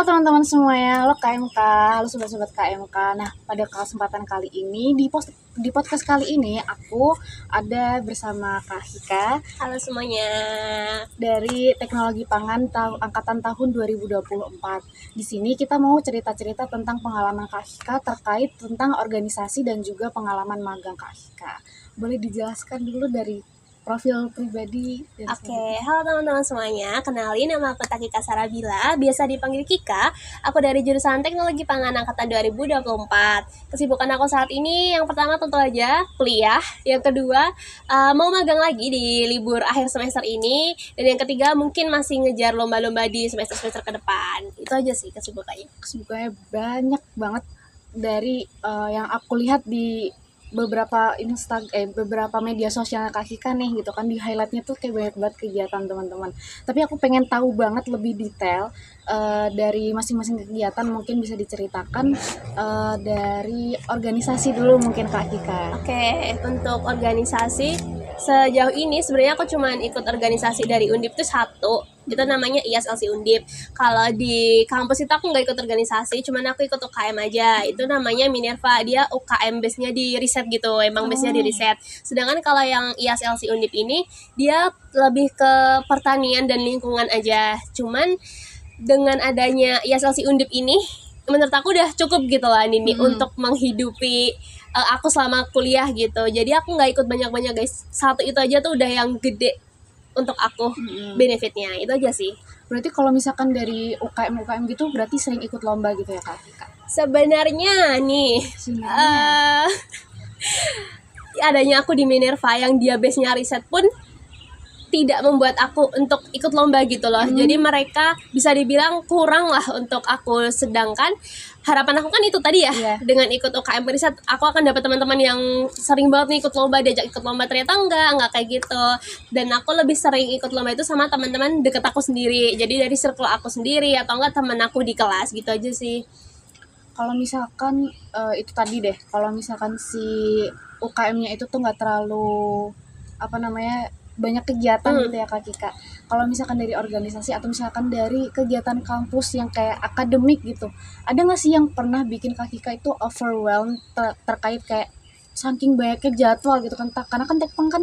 Halo teman-teman semuanya, halo KMK, halo sobat-sobat KMK. Nah, pada kesempatan kali ini, di podcast kali ini, aku ada bersama Kak Hika Halo semuanya. dari Teknologi Pangan angkatan tahun 2024. Di sini kita mau cerita-cerita tentang pengalaman Kak Hika terkait tentang organisasi dan juga pengalaman magang Kak Hika. Boleh dijelaskan dulu dari profil pribadi? Oke, halo teman-teman semuanya. Kenalin, nama aku Takika Sarabila, biasa dipanggil Kika. Aku dari jurusan Teknologi Pangan angkatan 2024. Kesibukan aku saat ini yang pertama tentu aja kuliah, yang kedua mau magang lagi di libur akhir semester ini, dan yang ketiga mungkin masih ngejar lomba-lomba di semester-semester ke depan. Itu aja sih kesibukannya. Kesibukannya banyak banget dari yang aku lihat di beberapa beberapa media sosial Kak Hika nih gitu kan, di highlightnya tuh kayak banyak banget kegiatan teman-teman. Tapi aku pengen tahu banget lebih detail dari masing-masing kegiatan, mungkin bisa diceritakan dari organisasi dulu mungkin Kak Hika. Oke, untuk organisasi sejauh ini sebenarnya aku cuman ikut organisasi dari Undip tuh satu, itu namanya ISLC Undip. Kalau di kampus itu aku nggak ikut organisasi, cuman aku ikut UKM aja, itu namanya Minerva. Dia UKM base-nya di riset gitu, emang base-nya di riset. Sedangkan kalau yang ISLC Undip ini dia lebih ke pertanian dan lingkungan aja. Cuman dengan adanya ISLC Undip ini, menurut aku udah cukup gitu lah Nini untuk menghidupi aku selama kuliah gitu. Jadi aku nggak ikut banyak-banyak guys, satu itu aja tuh udah yang gede untuk aku benefitnya. Itu aja sih. Berarti kalau misalkan dari UKM gitu berarti sering ikut lomba gitu ya Kak Hika? Sebenarnya nih adanya aku di Minerva yang dia base-nya riset pun tidak membuat aku untuk ikut lomba gitu loh. Jadi mereka bisa dibilang kurang lah untuk aku. Sedangkan harapan aku kan itu tadi ya, dengan ikut UKM riset aku akan dapat teman-teman yang sering banget nih ikut lomba, diajak ikut lomba. Ternyata enggak kayak gitu. Dan aku lebih sering ikut lomba itu sama teman-teman deket aku sendiri. Jadi dari circle aku sendiri atau enggak teman aku di kelas gitu aja sih. Kalau misalkan itu tadi deh, kalau misalkan si UKM-nya itu tuh nggak terlalu banyak kegiatan gitu ya Kak Kika. Kalau misalkan dari organisasi atau misalkan dari kegiatan kampus yang kayak akademik gitu, ada nggak sih yang pernah bikin Kak Kika itu overwhelmed terkait kayak saking banyaknya jadwal gitu kan? Karena kan Tekpang kan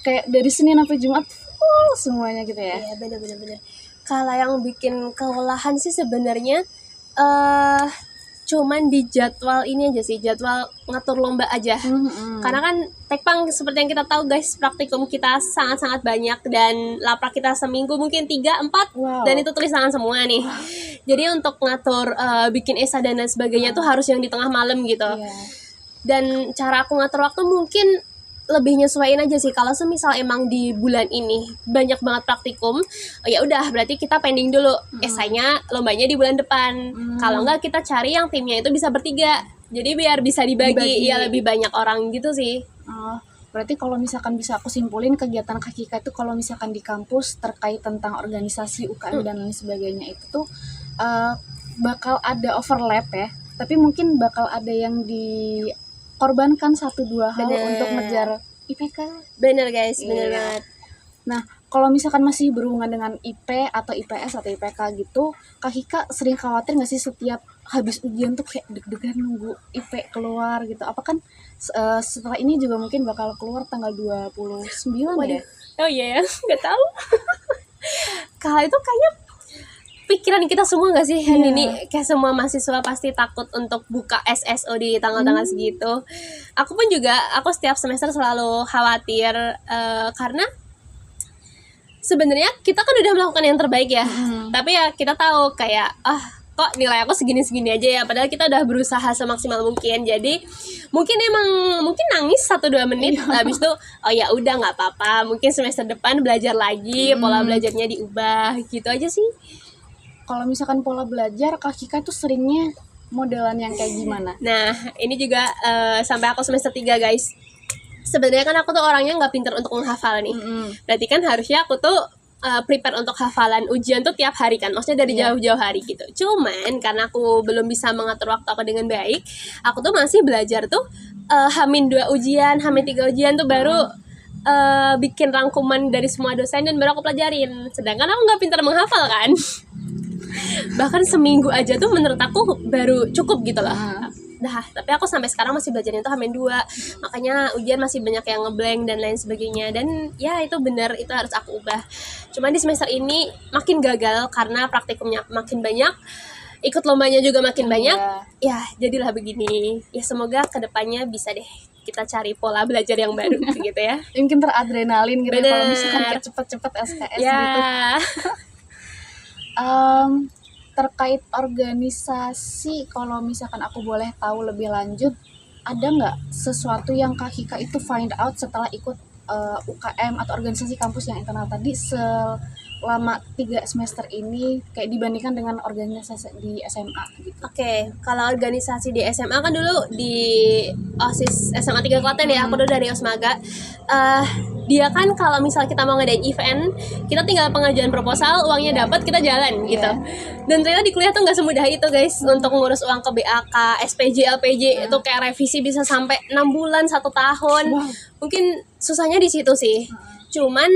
kayak dari Senin sampai Jumat full semuanya gitu ya. Iya, bener. Kalau yang bikin kewalahan sih sebenarnya cuman di jadwal ini aja sih, jadwal ngatur lomba aja. Karena kan Tekpang seperti yang kita tahu guys, praktikum kita sangat-sangat banyak dan laprak kita seminggu mungkin 3-4 dan itu tulisan semua nih. Jadi untuk ngatur bikin esai dan lain sebagainya tuh harus yang di tengah malam gitu. Dan cara aku ngatur waktu mungkin lebih nyesuaiin aja sih. Kalau semisal emang di bulan ini banyak banget praktikum, ya udah berarti kita pending dulu esainya, lombanya di bulan depan. Kalau enggak kita cari yang timnya itu bisa bertiga, jadi biar bisa dibagi. Ya lebih banyak orang gitu sih. Berarti kalau misalkan bisa aku simpulin, kegiatan Kak Kika itu kalau misalkan di kampus terkait tentang organisasi UKM dan lain sebagainya itu tuh bakal ada overlap ya, tapi mungkin bakal ada yang dikorbankan 1-2 hal untuk ngejar IPK. Bener guys, bener banget. Nah, kalau misalkan masih berhubungan dengan IP atau IPS atau IPK gitu, Kak Hika sering khawatir nggak sih setiap habis ujian tuh kayak deg-degan nunggu IP keluar gitu? Apa kan setelah ini juga mungkin bakal keluar tanggal 29 ya? Oh iya ya, nggak tahu. Kalau itu kayaknya pikiran kita semua nggak sih? Ini kayak semua mahasiswa pasti takut untuk buka SSO di tanggal-tanggal segitu. Aku pun juga, aku setiap semester selalu khawatir karena sebenarnya kita kan udah melakukan yang terbaik ya. Tapi ya kita tahu kayak kok nilai aku segini-segini aja ya, padahal kita udah berusaha semaksimal mungkin. Jadi mungkin nangis 1-2 menit habis itu ya udah nggak apa-apa, mungkin semester depan belajar lagi, pola belajarnya diubah gitu aja sih. Kalau misalkan pola belajar Kak Kika tuh seringnya modelan yang kayak gimana? Nah ini juga sampai aku semester 3 guys, sebenarnya kan aku tuh orangnya nggak pintar untuk menghafal nih. Berarti kan harusnya aku tuh prepare untuk hafalan ujian tuh tiap hari kan, maksudnya dari jauh-jauh hari gitu. Cuman karena aku belum bisa mengatur waktu aku dengan baik, aku tuh masih belajar tuh H-2 ujian, H-3 ujian tuh baru bikin rangkuman dari semua dosen dan baru aku pelajarin. Sedangkan aku nggak pintar menghafal kan. Bahkan seminggu aja tuh menurut aku baru cukup gitu loh. Ah. Tapi aku sampai sekarang masih belajarnya itu H-2, makanya ujian masih banyak yang ngeblank dan lain sebagainya. Dan ya itu benar, itu harus aku ubah. Cuman di semester ini makin gagal karena praktikumnya makin banyak, ikut lombanya juga makin banyak. Iya. Ya jadilah begini. Ya semoga kedepannya bisa deh kita cari pola belajar yang baru gitu ya. Mungkin teradrenalin gitu ya, kalau Bener. misalkan kayak cepet-cepet SKS Ya. gitu. Terkait organisasi, kalau misalkan aku boleh tahu lebih lanjut, ada nggak sesuatu yang Kak Hika itu find out setelah ikut UKM atau organisasi kampus yang internal tadi selama 3 semester ini, kayak dibandingkan dengan organisasi di SMA gitu? Oke, kalau organisasi di SMA kan dulu di OSIS SMA 3 Klaten ya, aku dulu dari Osmaga. Dia kan kalau misal kita mau ngadain event, kita tinggal pengajuan proposal, uangnya dapat, kita jalan gitu. Dan ternyata di kuliah tuh nggak semudah itu guys, untuk ngurus uang ke BAK, SPJ, LPJ, itu kayak revisi bisa sampai 6 bulan, 1 tahun. Wow. Mungkin susahnya di situ sih. Cuman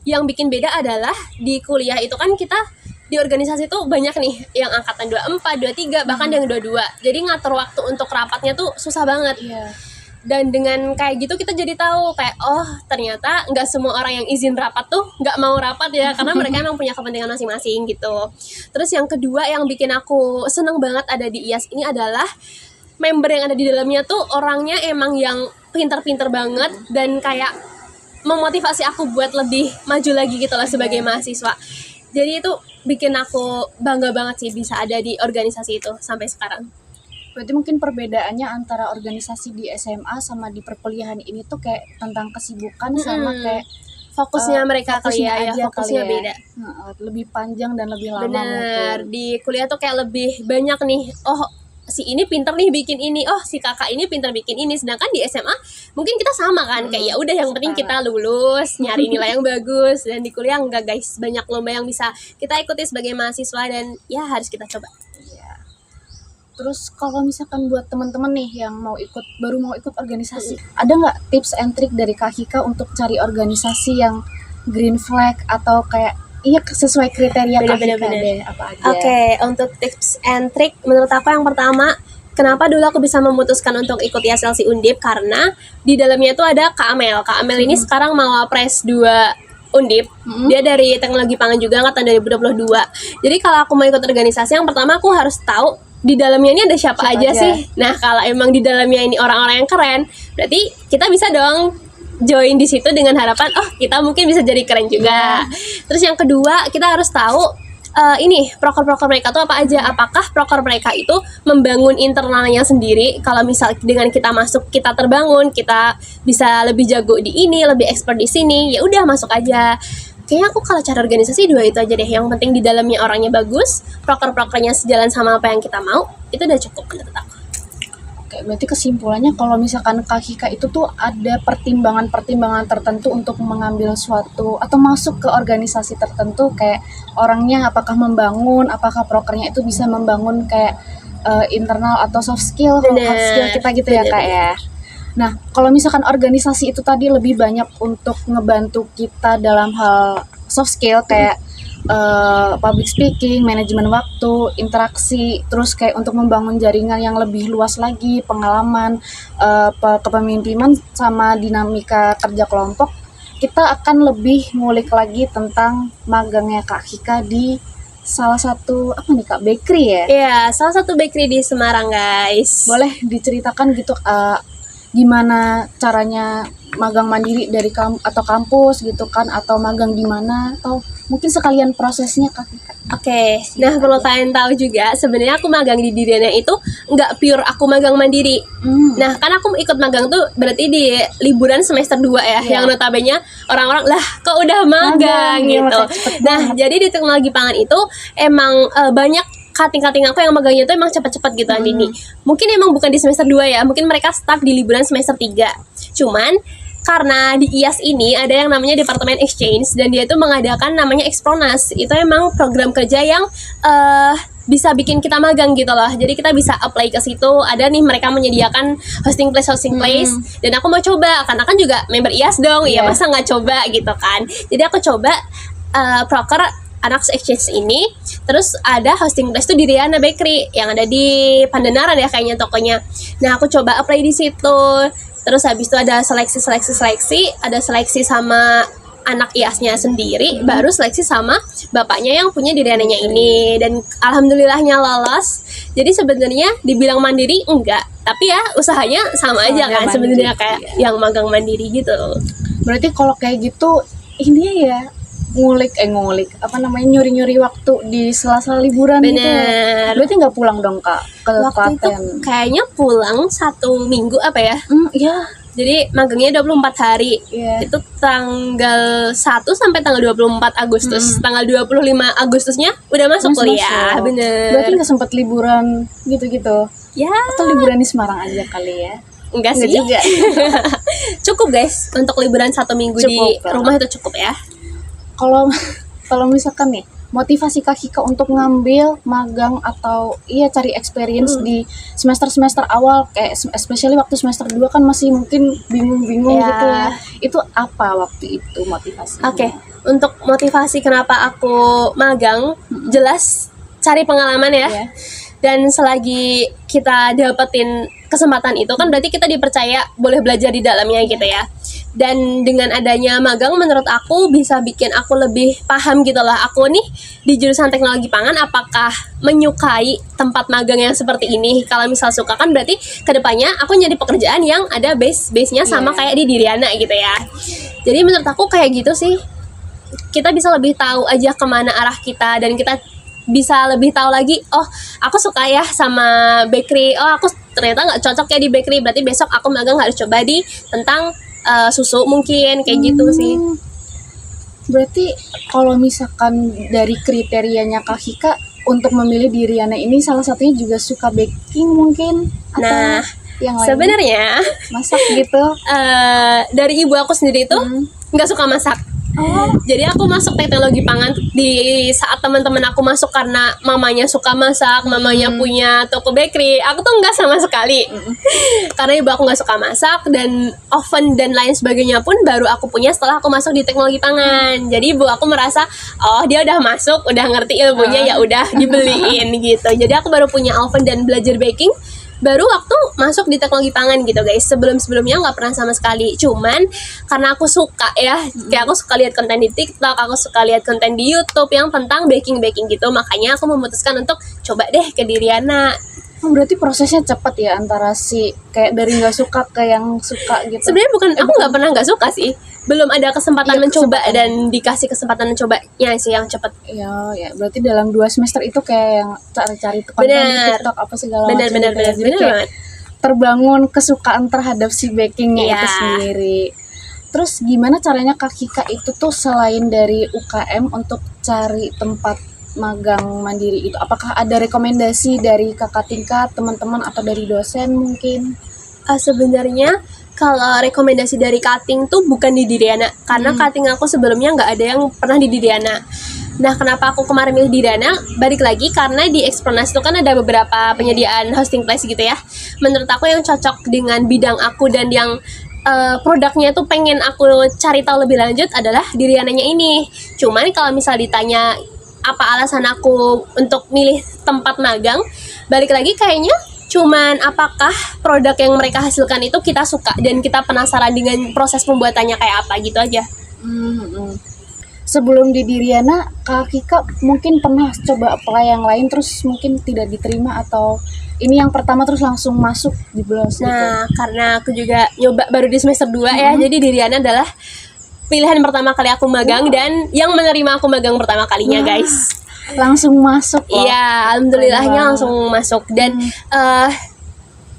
yang bikin beda adalah di kuliah itu kan kita di organisasi tuh banyak nih yang angkatan 24, 23, bahkan yang 22. Jadi ngatur waktu untuk rapatnya tuh susah banget. Iya. Dan dengan kayak gitu kita jadi tahu kayak oh ternyata nggak semua orang yang izin rapat tuh nggak mau rapat ya, karena mereka emang punya kepentingan masing-masing gitu. Terus yang kedua yang bikin aku seneng banget ada di IAS ini adalah member yang ada di dalamnya tuh orangnya emang yang pinter-pinter banget dan kayak memotivasi aku buat lebih maju lagi gitu lah sebagai mahasiswa. Jadi itu bikin aku bangga banget sih bisa ada di organisasi itu sampai sekarang. Berarti mungkin perbedaannya antara organisasi di SMA sama di perkuliahan ini tuh kayak tentang kesibukan sama kayak Fokusnya mereka kali fokusnya ya, aja fokusnya kali ya. beda. Lebih panjang dan lebih lama Bener, mungkin. di kuliah tuh kayak lebih banyak nih, oh si ini pinter nih bikin ini, oh si kakak ini pinter bikin ini. Sedangkan di SMA mungkin kita sama kan, kayak ya udah yang penting kita lulus, nyari nilai yang bagus. Dan di kuliah enggak guys, banyak lomba yang bisa kita ikuti sebagai mahasiswa dan ya harus kita coba. Iya. Terus kalau misalkan buat teman-teman nih yang baru mau ikut organisasi, ada nggak tips and trick dari Kak Hika untuk cari organisasi yang green flag atau kayak sesuai kriteria Kak Hika deh, apa aja? Oke, untuk tips and trick menurut aku yang pertama, kenapa dulu aku bisa memutuskan untuk ikut IASLC Undip, karena di dalamnya itu ada Kak Amel. Kak Amel ini sekarang Mawapres 2 Undip. Dia dari Teknologi Pangan juga angkatan 2022. Jadi kalau aku mau ikut organisasi, yang pertama aku harus tahu di dalamnya ini ada siapa aja sih. Nah, kalau emang di dalamnya ini orang-orang yang keren, berarti kita bisa dong join di situ dengan harapan oh kita mungkin bisa jadi keren juga. Terus yang kedua, kita harus tahu ini proker-proker mereka tuh apa aja. Apakah proker mereka itu membangun internalnya sendiri? Kalau misal dengan kita masuk, kita terbangun, kita bisa lebih jago di ini, lebih expert di sini, ya udah masuk aja. Kayaknya aku kalau cara organisasi 2 itu aja deh. Yang penting di dalamnya orangnya bagus, proker-prokernya sejalan sama apa yang kita mau, itu udah cukup menurut aku. Oke, berarti kesimpulannya kalau misalkan Kak Hika itu tuh ada pertimbangan-pertimbangan tertentu untuk mengambil suatu atau masuk ke organisasi tertentu, kayak orangnya apakah membangun, apakah prokernya itu bisa membangun kayak internal atau soft skill kita gitu ya Kak ya. Nah, kalau misalkan organisasi itu tadi lebih banyak untuk ngebantu kita dalam hal soft skill kayak public speaking, manajemen waktu, interaksi, terus kayak untuk membangun jaringan yang lebih luas lagi, pengalaman, kepemimpinan sama dinamika kerja kelompok, kita akan lebih ngulik lagi tentang magangnya Kak Hika di salah satu bakery ya? Iya, salah satu bakery di Semarang guys. Boleh diceritakan gitu gimana caranya magang mandiri dari atau kampus gitu kan, atau magang di mana, atau mungkin sekalian prosesnya Kak Hika. Oke, nah perlu kalian tahu juga sebenarnya aku magang di Diriana itu nggak pure aku magang mandiri. Nah, kan aku ikut magang tuh berarti di liburan semester 2 ya, yang notabene orang-orang lah kok udah magang gitu. Nah, jadi di Teknologi Pangan itu emang banyak kating-kating aku yang magangnya tuh emang cepet-cepet gitu Andini. Mungkin emang bukan di semester 2 ya, mungkin mereka start di liburan semester 3. Cuman karena di IAS ini ada yang namanya Departemen Exchange, dan dia itu mengadakan namanya Expronas. Itu emang program kerja yang bisa bikin kita magang gitu loh. Jadi kita bisa apply ke situ. Ada nih mereka menyediakan hosting place. Dan aku mau coba, karena kan juga member IAS dong. Ya masa nggak coba gitu kan. Jadi aku coba proker anak exchange ini. Terus ada hosting place tuh di Riana Bakery yang ada di Pandanaran ya kayaknya tokonya. Nah aku coba apply di situ. Terus habis itu ada seleksi, ada seleksi sama anak IAS-nya sendiri, baru seleksi sama bapaknya yang punya di Riananya ini, dan alhamdulillahnya lolos. Jadi sebenarnya dibilang mandiri enggak, tapi ya usahanya sama aja kan sebenarnya kayak yang magang mandiri gitu. Berarti kalau kayak gitu ini ya ngulik nyuri-nyuri waktu di sela-sela liburan gitu. Bener. Berarti nggak pulang dong Kak ke Waktu itu Klaten? kayaknya pulang 1 minggu apa ya. Ya. Jadi magangnya 24 hari. Iya. Itu tanggal 1 sampai tanggal 24 Agustus. Tanggal 25 Agustusnya udah masuk kuliah. Bener. Berarti nggak sempat liburan gitu-gitu? Ya, Atau liburan di Semarang aja kali ya? enggak sih. juga. Cukup guys, untuk liburan 1 minggu di Cukup, rumah itu cukup ya. Kalau misalkan nih motivasi Kak Hika untuk ngambil magang atau cari experience di semester awal, kayak especially waktu semester 2 kan masih mungkin bingung-bingung Iya. gitu ya. Itu apa waktu itu motivasinya? Oke, untuk motivasi kenapa aku magang, jelas cari pengalaman ya. Iya. Dan selagi kita dapetin kesempatan itu kan berarti kita dipercaya boleh belajar di dalamnya gitu ya. Dan dengan adanya magang menurut aku bisa bikin aku lebih paham gitu lah. Aku nih di jurusan teknologi pangan apakah menyukai tempat magang yang seperti ini. Kalau misal suka kan berarti kedepannya aku nyari pekerjaan yang ada base-nya sama kayak di Diriana gitu ya. Jadi menurut aku kayak gitu sih. Kita bisa lebih tahu aja kemana arah kita, dan kita bisa lebih tahu lagi, oh aku suka ya sama bakery, oh aku ternyata nggak cocok ya di bakery, berarti besok aku magang harus coba di tentang susu mungkin kayak gitu sih. Berarti kalau misalkan dari kriterianya Kak Hika untuk memilih di Riana ini salah satunya juga suka baking mungkin, atau Nah, yang lain sebenarnya masak gitu? dari ibu aku sendiri tuh nggak suka masak. Jadi aku masuk teknologi pangan di saat teman-teman aku masuk karena mamanya suka masak, mamanya punya toko bakery. Aku tuh nggak sama sekali, karena ibu aku nggak suka masak, dan oven dan lain sebagainya pun baru aku punya setelah aku masuk di teknologi pangan. Jadi ibu aku merasa, oh dia udah masuk, udah ngerti ilmunya, ya udah dibeliin gitu. Jadi aku baru punya oven dan belajar baking baru waktu masuk di teknologi pangan gitu guys. Sebelumnya nggak pernah sama sekali. Cuman karena aku suka ya, kayak aku suka lihat konten di TikTok, aku suka lihat konten di YouTube yang tentang baking gitu. Makanya aku memutuskan untuk coba deh ke Diriana. Berarti prosesnya cepat ya antara si kayak dari nggak suka ke yang suka gitu. Sebenarnya aku nggak pernah nggak suka sih. Belum ada kesempatan mencoba dan dikasih kesempatan mencobanya sih yang cepat. Ya, berarti dalam 2 semester itu kayak yang cari-cari konten di TikTok apa segala macam. Benar banget. Terbangun kesukaan terhadap si bakingnya Iya. itu sendiri. Terus gimana caranya Kak Hika itu tuh selain dari UKM untuk cari tempat magang mandiri itu? Apakah ada rekomendasi dari kakak tingkat, teman-teman, atau dari dosen mungkin? Sebenarnya kalau rekomendasi dari cutting tuh bukan di Diriana, karena cutting aku sebelumnya nggak ada yang pernah di Diriana. Nah, kenapa aku kemarin milih Diriana? Balik lagi karena di Expernas itu kan ada beberapa penyediaan hosting place gitu ya. Menurut aku yang cocok dengan bidang aku dan yang produknya tuh pengen aku cari tahu lebih lanjut adalah Diriananya ini. Cuman kalau misal ditanya apa alasan aku untuk milih tempat magang, balik lagi kayaknya cuman apakah produk yang mereka hasilkan itu kita suka dan kita penasaran dengan proses pembuatannya kayak apa gitu aja. Sebelum di Diriana, Kak Hika mungkin pernah coba apply yang lain terus mungkin tidak diterima, atau ini yang pertama terus langsung masuk di BLOS gitu? Nah, karena aku juga nyoba baru di semester 2 ya, jadi Diriana adalah pilihan pertama kali aku magang dan yang menerima aku magang pertama kalinya guys. Langsung masuk loh. Iya, alhamdulillahnya langsung masuk. Dan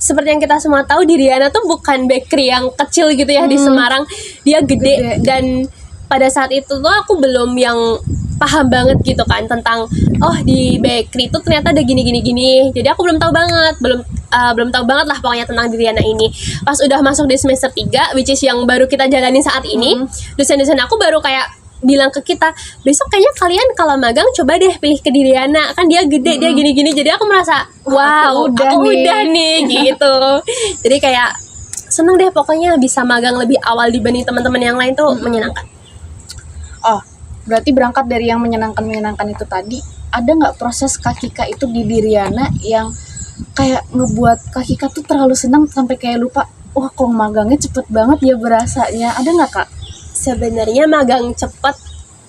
seperti yang kita semua tahu, Diriana tuh bukan bakery yang kecil gitu ya di Semarang. Dia gede. Dan pada saat itu tuh aku belum yang paham banget gitu kan tentang di bakery itu ternyata ada gini. Jadi aku belum tahu banget lah pokoknya tentang Diriana ini. Pas udah masuk di semester 3, which is yang baru kita jalani saat ini, dosen-dosen aku baru kayak bilang ke kita, besok kayaknya kalian kalau magang coba deh pilih ke Diriana, kan dia gede, dia gini. Jadi aku merasa wow, aku udah nih gitu. Jadi kayak seneng deh pokoknya bisa magang lebih awal dibanding teman-teman yang lain tuh menyenangkan. Berarti berangkat dari yang menyenangkan itu tadi, ada nggak proses Kak Kika itu di Diriana yang kayak ngebuat Kak Kika tuh terlalu senang sampai kayak lupa, wah kok magangnya cepet banget ya berasanya, ada nggak Kak? Sebenarnya magang cepet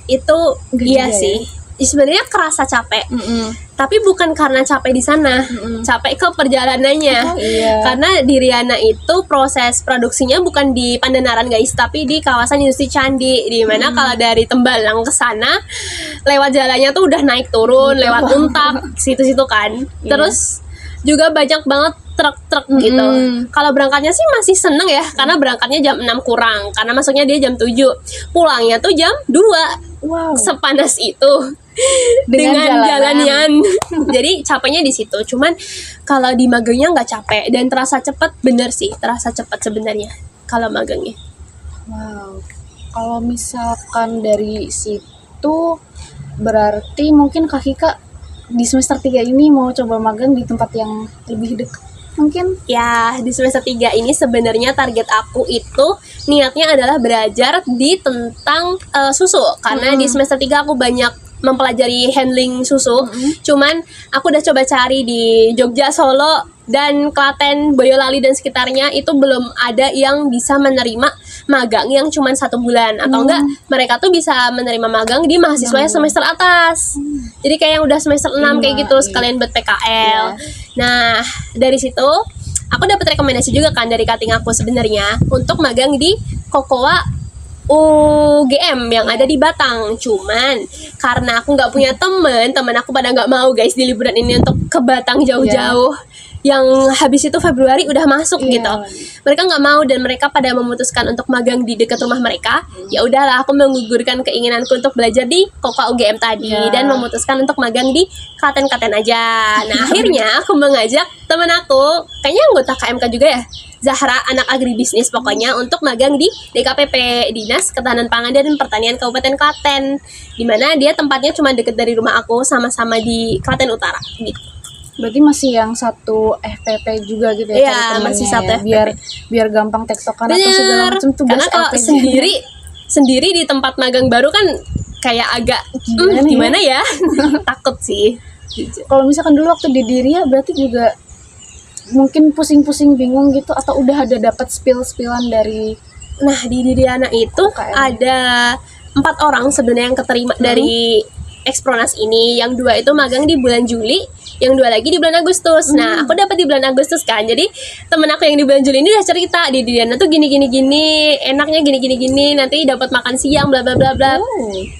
itu Nggak iya juga ya? sih. Sebenarnya kerasa capek, Mm-mm. tapi bukan karena capek di sana, Mm-mm. capek ke perjalanannya. Oh, iya. Karena di Riana itu proses produksinya bukan di Pandanaran guys, tapi di kawasan industri Candi, di mana kalau dari Tembalang ke sana lewat jalannya tuh udah naik turun, lewat Untak, situ-situ kan. Iya. Terus juga banyak banget truk-truk gitu. Kalau berangkatnya sih masih seneng ya, karena berangkatnya jam 6 kurang, karena masuknya dia jam 7. Pulangnya tuh jam 2. Wow. Sepanas itu. Dengan Dengan jalanan. jalannya. Jadi capeknya di situ. Cuman kalau di magangnya nggak capek dan terasa cepet, bener sih, terasa cepet sebenarnya kalau magangnya. Wow. Kalau misalkan dari situ berarti mungkin Kak Kika di semester 3 ini mau coba magang di tempat yang lebih dekat mungkin. Ya, di semester 3 ini sebenarnya target aku itu niatnya adalah belajar di tentang susu. Karena di semester 3 aku banyak mempelajari handling susu. Cuman aku udah coba cari di Jogja, Solo, dan Klaten, Boyolali dan sekitarnya itu belum ada yang bisa menerima magang yang cuman 1 bulan. Atau enggak, mereka tuh bisa menerima magang di mahasiswa yang semester atas. Jadi kayak yang udah semester 6 kayak gitu, sekalian buat PKL. Nah, dari situ aku dapat rekomendasi juga kan dari cutting aku sebenarnya untuk magang di Cocoa UGM yang ada di Batang. Cuman karena aku nggak punya temen aku pada nggak mau guys di liburan ini untuk ke Batang jauh-jauh. Yang habis itu Februari udah masuk Iya. gitu. Mereka nggak mau dan mereka pada memutuskan untuk magang di dekat rumah mereka. Ya udahlah, aku menggugurkan keinginanku untuk belajar di Cocoa UGM tadi dan memutuskan untuk magang di Klaten aja. Nah, akhirnya aku mengajak temen aku, kayaknya anggota KMK juga ya, Zahra, anak agribisnis pokoknya, untuk magang di DKPP, Dinas Ketahanan Pangan dan Pertanian Kabupaten Klaten, dimana dia tempatnya cuma deket dari rumah aku, sama-sama di Klaten Utara gitu. Berarti masih yang satu FPP juga gitu ya? Iya, cari temennya masih satu ya, FPP. biar gampang tektokan atau segala Bener, macam tugas karena kalau LPG. sendiri di tempat magang baru kan kayak agak gimana ya? Takut sih. Kalau misalkan dulu waktu di Diria berarti juga mungkin pusing-pusing bingung gitu, atau udah ada dapat spill-spillan dari Nah, di Diriana itu UKM. ada 4 orang sebenarnya yang keterima dari Ekspronas ini. Yang 2 itu magang di bulan Juli, yang 2 lagi di bulan Agustus. Nah, aku dapat di bulan Agustus kan. Jadi temen aku yang di bulan Juli ini udah cerita di Diriana tuh gini, enaknya gini, nanti dapat makan siang bla bla bla bla.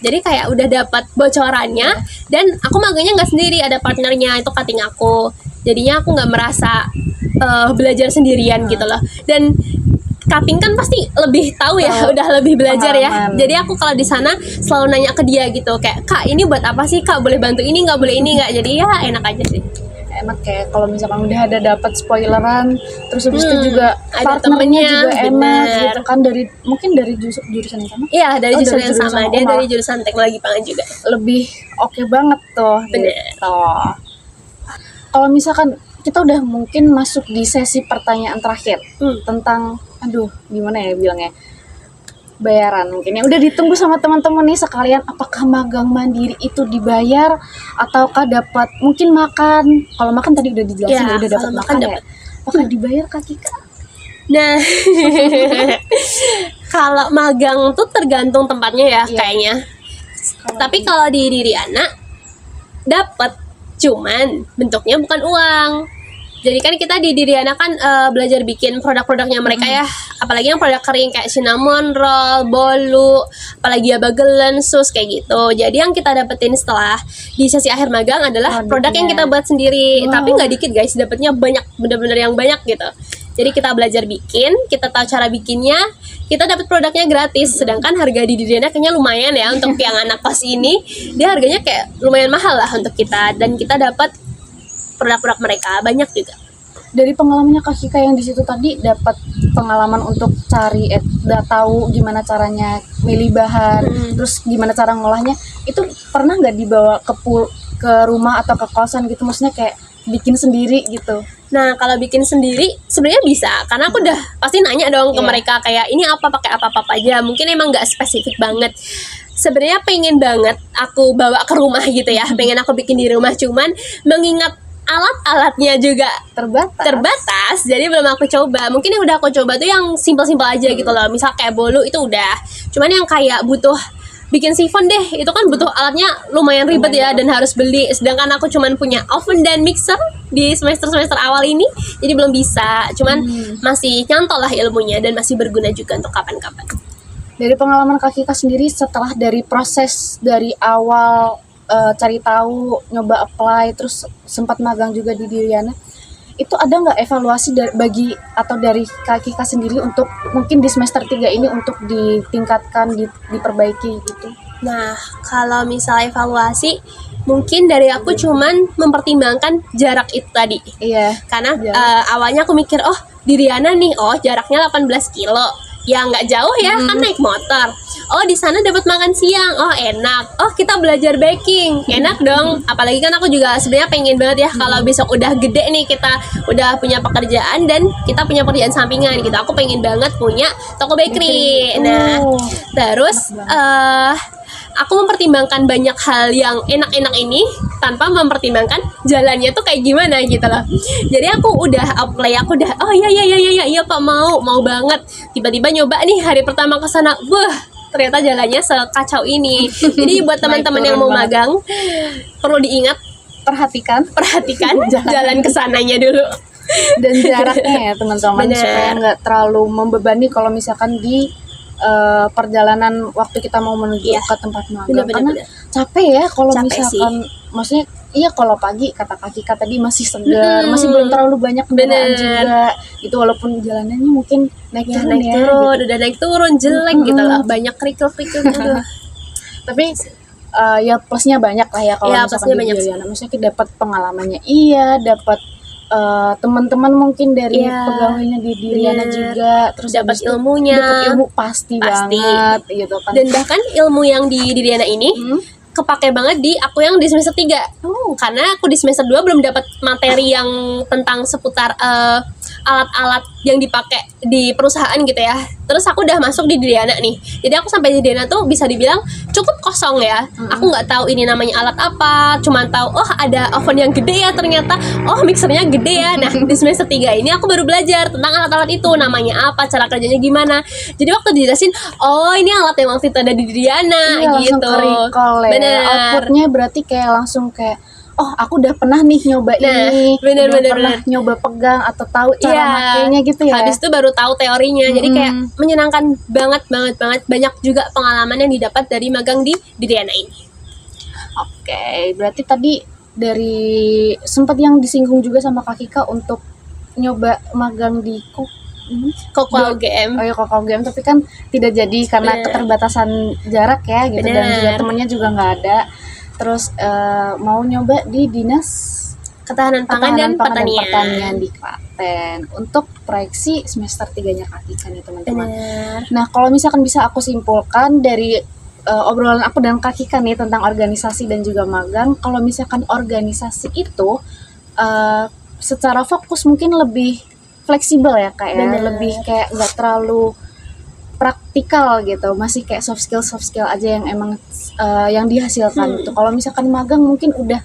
Jadi kayak udah dapat bocorannya. Dan aku magangnya nggak sendiri, ada partnernya, itu cutting aku. Jadinya aku nggak merasa belajar sendirian gitu loh. Dan cutting kan pasti lebih tahu ya, udah lebih belajar ya. Pengalaman. Jadi aku kalau di sana selalu nanya ke dia gitu, kayak, "Kak, ini buat apa sih, Kak? Boleh bantu ini nggak, boleh ini nggak?" Jadi ya enak aja sih. enak kayak kalau misalkan udah ada dapat spoileran, terus habis itu juga ada partnernya temennya, juga enak bener. gitu kan, dari mungkin dari jurusan yang sama Iya, dari Oh, jurusan dari yang jurusan sama. sama. Dia Oh, dari jurusan teknologi pangan juga. lebih oke banget tuh Bener. gitu. Kalau misalkan kita udah mungkin masuk di sesi pertanyaan terakhir tentang gimana ya bilangnya, bayaran mungkin yang udah ditunggu sama teman-teman nih sekalian, apakah magang mandiri itu dibayar ataukah dapat mungkin makan? Kalau makan tadi udah dijelasin Ya, udah dapat kalau makan makan ya. dapat. Apakah dibayar Kak Kika? Nah, kalau magang tuh tergantung tempatnya ya Iya. kayaknya. Tapi kalau di Diriana dapat, cuman bentuknya bukan uang. Jadi kan kita di Diriana kan belajar bikin produk-produknya mereka ya, apalagi yang produk kering kayak cinnamon roll, bolu, apalagi ya bagelen, sus kayak gitu. Jadi yang kita dapetin setelah di sesi akhir magang adalah produk yang kita buat sendiri. Wow. Tapi nggak dikit guys, dapetnya banyak, bener-bener yang banyak gitu. Jadi kita belajar bikin, kita tahu cara bikinnya, kita dapat produknya gratis. Sedangkan harga di Diriana kayaknya lumayan ya untuk yang anak kos ini. Dia harganya kayak lumayan mahal lah untuk kita, dan kita dapat produk-produk mereka banyak juga. Dari pengalamannya Kak Kika yang di situ tadi, dapat pengalaman untuk cari udah tahu gimana caranya milih bahan, terus gimana cara ngolahnya, itu pernah nggak dibawa ke rumah atau ke kosan gitu, maksudnya kayak bikin sendiri gitu? Nah, kalau bikin sendiri sebenarnya bisa, karena aku udah pasti nanya dong ke Iya. mereka kayak ini apa, pakai apa aja. Mungkin emang nggak spesifik banget. sebenarnya pengen banget aku bawa ke rumah gitu ya, pengen aku bikin di rumah, cuman mengingat alat-alatnya juga terbatas, jadi belum aku coba. Mungkin yang udah aku coba tuh yang simpel-simpel aja gitu loh, misal kayak bolu itu udah, cuman yang kayak butuh bikin sifon deh, itu kan butuh alatnya lumayan ribet ya, dan harus beli, sedangkan aku cuman punya oven dan mixer di semester awal ini, jadi belum bisa. Cuman masih nyantol lah ilmunya dan masih berguna juga untuk kapan-kapan. Dari pengalaman Kak Kika sendiri setelah dari proses dari awal cari tahu, nyoba apply, terus sempat magang juga di Diriana, itu ada nggak evaluasi dari Kak Kika sendiri untuk mungkin di semester 3 ini untuk ditingkatkan, diperbaiki gitu? Nah, kalau misal evaluasi, mungkin dari aku cuman mempertimbangkan jarak itu tadi. Iya. Karena awalnya aku mikir, oh di Riana nih, oh jaraknya 18 kilo. Ya nggak jauh ya, kan naik motor. Oh di sana dapat makan siang, oh enak. Oh kita belajar baking, enak dong. Apalagi kan aku juga sebenarnya pengen banget ya kalau besok udah gede nih, kita udah punya pekerjaan dan kita punya pekerjaan sampingan gitu. Aku pengen banget punya toko bakery. Nah, terus aku mempertimbangkan banyak hal yang enak-enak ini tanpa mempertimbangkan jalannya tuh kayak gimana gitu loh. Jadi aku udah apply, aku udah oh iya Pak, mau banget. Tiba-tiba nyoba nih hari pertama ke sana, wah ternyata jalannya sekacau ini. Jadi buat teman-teman yang mau magang perlu diingat, perhatikan jalan kesananya dulu dan jaraknya ya teman-teman, supaya nggak terlalu membebani kalau misalkan di perjalanan waktu kita mau menuju ke tempat magang. Karena capek ya kalau misalkan sih. Maksudnya iya kalau pagi kata Kak Kika tadi masih segar, masih belum terlalu banyak kendaraan juga itu, walaupun jalanannya mungkin naik turun gitu. Udah naik turun jelek gitu lah, banyak kerikil gitu. Tapi ya plusnya banyak lah ya kalau misalkan di Diriana, maksudnya kita dapat pengalamannya, dapat teman-teman mungkin dari pegawainya di Diriana juga, terus dapat ilmunya, dapat ilmu pasti banget gitu kan. Dan bahkan ilmu yang di Diriana ini kepake banget di aku yang di semester 3. Karena aku di semester 2 belum dapat materi yang tentang seputar alat-alat yang dipakai di perusahaan gitu ya. Terus aku udah masuk di Diriana nih. Jadi aku sampai di Diriana tuh bisa dibilang cukup kosong ya. Aku nggak tahu ini namanya alat apa, cuman tahu oh ada oven yang gede ya ternyata, oh mixernya gede ya. Nah, di semester 3 ini aku baru belajar tentang alat-alat itu, namanya apa, cara kerjanya gimana. Jadi waktu dijelasin, oh ini alat yang waktu itu ada di Diriana gitu. Bener. Outputnya berarti kayak langsung kayak oh aku udah pernah nih nyoba ini, pernah nyoba pegang atau tahu cara makainya gitu ya. Habis itu baru tahu teorinya. Jadi kayak menyenangkan banget. Banyak juga pengalaman yang didapat dari magang di Diriana ini. Oke, berarti tadi dari sempat yang disinggung juga sama Kak Kika untuk nyoba magang di Kokwa UGM. Oh ya Kokwa UGM, tapi kan tidak jadi karena keterbatasan jarak ya gitu. Dan juga temennya juga nggak ada. Terus mau nyoba di Dinas Ketahanan Pangan dan Pertanian di Klaten untuk proyeksi semester 3-nya Kak Kika nih teman-teman. Nah kalau misalkan bisa aku simpulkan dari obrolan aku dan Kak Kika nih tentang organisasi dan juga magang, kalau misalkan organisasi itu secara fokus mungkin lebih fleksibel ya Kak ya, lebih kayak nggak terlalu praktikal gitu, masih kayak soft skill aja yang emang yang dihasilkan gitu. Kalau misalkan magang mungkin udah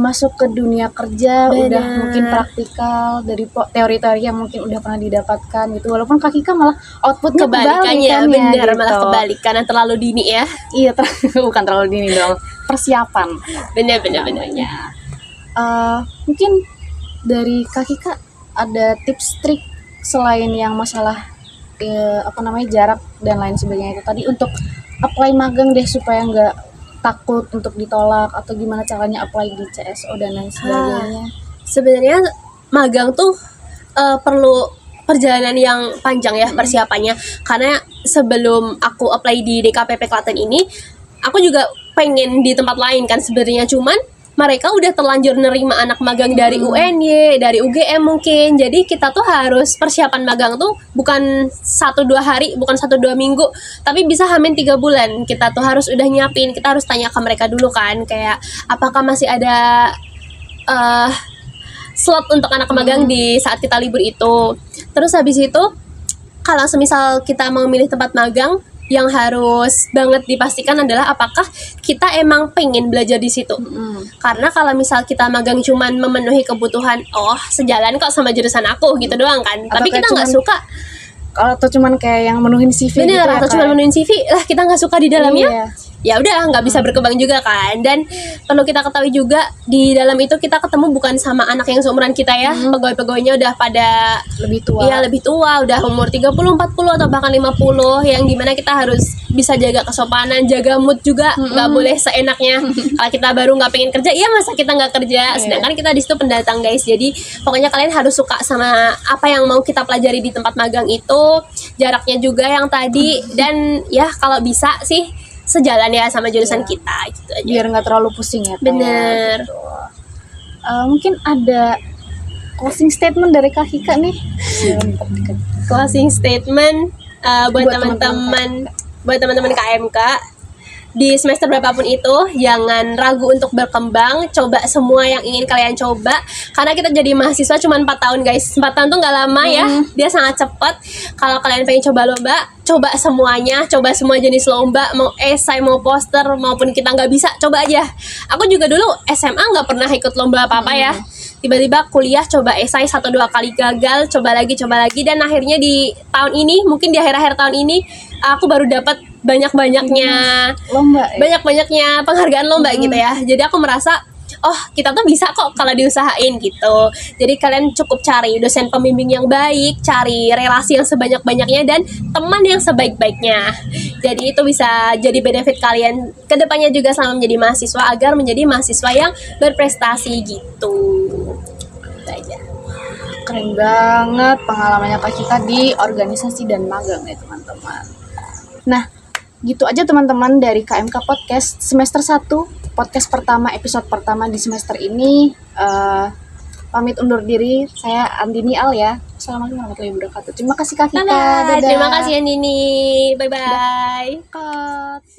masuk ke dunia kerja, udah mungkin praktikal dari teori-teori yang mungkin udah pernah didapatkan gitu. Walaupun Kak Kika malah outputnya kebalikannya, malah kebalikan, terlalu dini ya. Iya, bukan terlalu dini dong, persiapan. Bener. Mungkin dari Kak Kika ada tips trik selain yang masalah jarak dan lain sebagainya itu tadi untuk apply magang deh, supaya nggak takut untuk ditolak, atau gimana caranya apply di CSO dan lain sebagainya. Sebenarnya magang tuh perlu perjalanan yang panjang ya persiapannya, karena sebelum aku apply di DKPP Klaten ini aku juga pengen di tempat lain kan sebenarnya, cuman mereka udah terlanjur nerima anak magang dari UNY, dari UGM mungkin. Jadi kita tuh harus persiapan magang tuh bukan 1-2 hari, bukan 1-2 minggu, tapi bisa hamin 3 bulan. Kita tuh harus udah nyiapin, kita harus tanya ke mereka dulu kan, kayak apakah masih ada slot untuk anak magang di saat kita libur itu. Terus habis itu kalau semisal kita mau milih tempat magang, yang harus banget dipastikan adalah apakah kita emang pengen belajar di situ. Karena kalau misal kita magang cuman memenuhi kebutuhan, oh sejalan kok sama jurusan aku gitu doang kan, Atau tapi kayak kita nggak cuman- suka, Atau cuman kayak yang menuhin CV bener, gitu ya, atau Kak? cuma menuin CV lah kita nggak suka di dalamnya, Iya. ya udah nggak bisa berkembang juga kan. Dan perlu kita ketahui juga di dalam itu kita ketemu bukan sama anak yang seumuran kita ya, pegawai-pegawainya udah pada Lebih tua. iya lebih tua, udah umur 30, 40 atau bahkan 50, yang dimana kita harus bisa jaga kesopanan, jaga mood juga, nggak boleh seenaknya. Kalau kita baru nggak pengen kerja, iya masa kita nggak kerja, sedangkan kita di situ pendatang guys. Jadi pokoknya kalian harus suka sama apa yang mau kita pelajari di tempat magang itu, jaraknya juga yang tadi, dan ya kalau bisa sih sejalan ya sama jurusan kita gitu aja. Biar nggak terlalu pusing ya, Kak, ya, Bener. gitu. Mungkin ada closing statement dari Kak Hika nih. Closing statement buat Buat teman-teman KMK di semester berapapun itu, jangan ragu untuk berkembang, coba semua yang ingin kalian coba, karena kita jadi mahasiswa cuma 4 tahun guys. 4 tahun tuh nggak lama ya, dia sangat cepat. Kalau kalian pengen coba lomba, coba semuanya, coba semua jenis lomba, mau esai, mau poster, maupun kita nggak bisa, coba aja. Aku juga dulu SMA nggak pernah ikut lomba apa-apa ya, tiba-tiba kuliah coba esai 1-2 kali gagal, coba lagi, dan akhirnya di tahun ini, mungkin di akhir-akhir tahun ini, aku baru dapat banyak-banyaknya Lomba ya? banyak-banyaknya penghargaan lomba gitu ya. Jadi aku merasa, oh kita tuh bisa kok kalau diusahain gitu. Jadi kalian cukup cari dosen pembimbing yang baik, cari relasi yang sebanyak-banyaknya, dan teman yang sebaik-baiknya. Jadi itu bisa jadi benefit kalian kedepannya juga selama menjadi mahasiswa, agar menjadi mahasiswa yang berprestasi gitu. Itu aja. Keren banget pengalamannya Kak Hika di organisasi dan magang ya teman-teman. Nah, gitu aja teman-teman dari KMK Podcast semester 1, podcast pertama, episode pertama di semester ini. Pamit undur diri, saya Andini Al ya. Assalamualaikum warahmatullahi wabarakatuh. Terima kasih Kak Hika. Dadah. Dadah. Terima kasih Andini. Bye-bye. Cut.